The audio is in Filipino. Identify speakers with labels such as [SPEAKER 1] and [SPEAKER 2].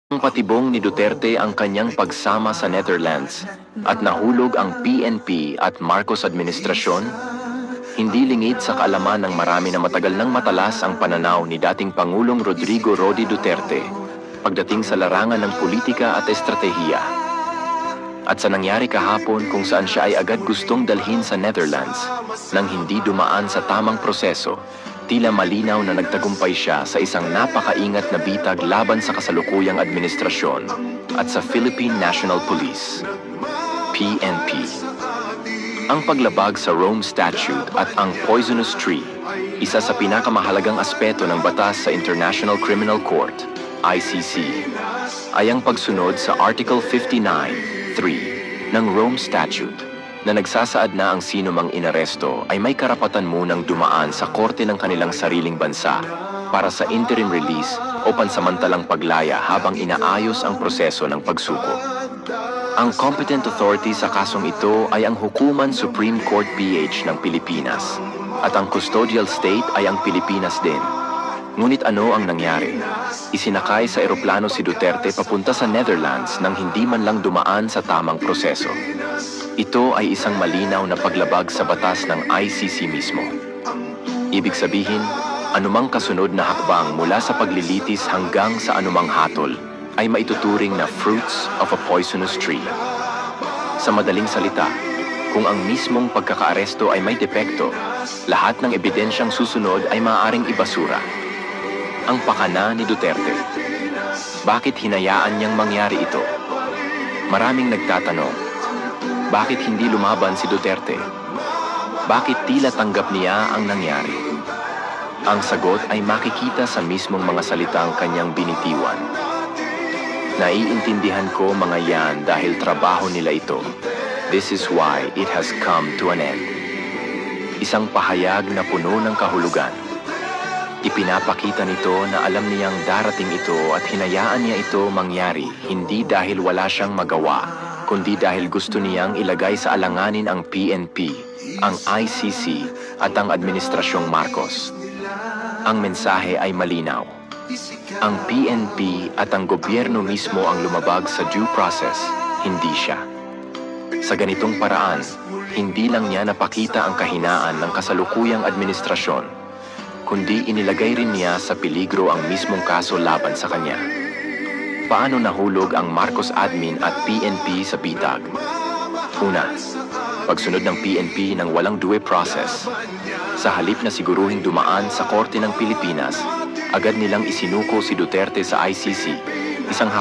[SPEAKER 1] Patibong ni Duterte ang kanyang pagsama sa Netherlands at nahulog ang PNP at Marcos administrasyon, hindi lingid sa kaalaman ng marami na matagal nang matalas ang pananaw ni dating Pangulong Rodrigo Rody Duterte pagdating sa larangan ng politika at estratehiya. At sa nangyari kahapon kung saan siya ay agad gustong dalhin sa Netherlands nang hindi dumaan sa tamang proseso, tila malinaw na nagtagumpay siya sa isang napakaingat na bitag laban sa kasalukuyang administrasyon at sa Philippine National Police, PNP. Ang paglabag sa Rome Statute at ang Poisonous Tree, isa sa pinakamahalagang aspeto ng batas sa International Criminal Court, ICC, ay ang pagsunod sa Article 59(3) ng Rome Statute na nagsasaad na ang sino mang inaresto ay may karapatan munang dumaan sa korte ng kanilang sariling bansa para sa interim release o pansamantalang paglaya habang inaayos ang proseso ng pagsuko. Ang competent authority sa kasong ito ay ang Hukuman Supreme Court PH ng Pilipinas at ang custodial state ay ang Pilipinas din. Ngunit ano ang nangyari? Isinakay sa eroplano si Duterte papunta sa Netherlands nang hindi man lang dumaan sa tamang proseso. Ito ay isang malinaw na paglabag sa batas ng ICC mismo. Ibig sabihin, anumang kasunod na hakbang mula sa paglilitis hanggang sa anumang hatol ay maituturing na fruits of a poisonous tree. Sa madaling salita, kung ang mismong pagkakaaresto ay may depekto, lahat ng ebidensyang susunod ay maaaring ibasura. Ang pakana ni Duterte. Bakit hinayaan niyang mangyari ito? Maraming nagtatanong, bakit hindi lumaban si Duterte? Bakit tila tanggap niya ang nangyari? Ang sagot ay makikita sa mismong mga salitang kanyang binitiwan. Naiintindihan ko mga yan dahil trabaho nila ito. This is why it has come to an end. Isang pahayag na puno ng kahulugan. Ipinapakita nito na alam niyang darating ito at hinayaan niya ito mangyari hindi dahil wala siyang magawa, kundi dahil gusto niyang ilagay sa alanganin ang PNP, ang ICC at ang Administrasyong Marcos. Ang mensahe ay malinaw. Ang PNP at ang gobyerno mismo ang lumabag sa due process, hindi siya. Sa ganitong paraan, hindi lang niya napakita ang kahinaan ng kasalukuyang administrasyon, kundi inilagay rin niya sa peligro ang mismong kaso laban sa kanya. Paano nahulog ang Marcos admin at PNP sa bitag? Una, pagsunod ng PNP ng walang due process. Sa halip na siguruhing dumaan sa korte ng Pilipinas, agad nilang isinuko si Duterte sa ICC, isang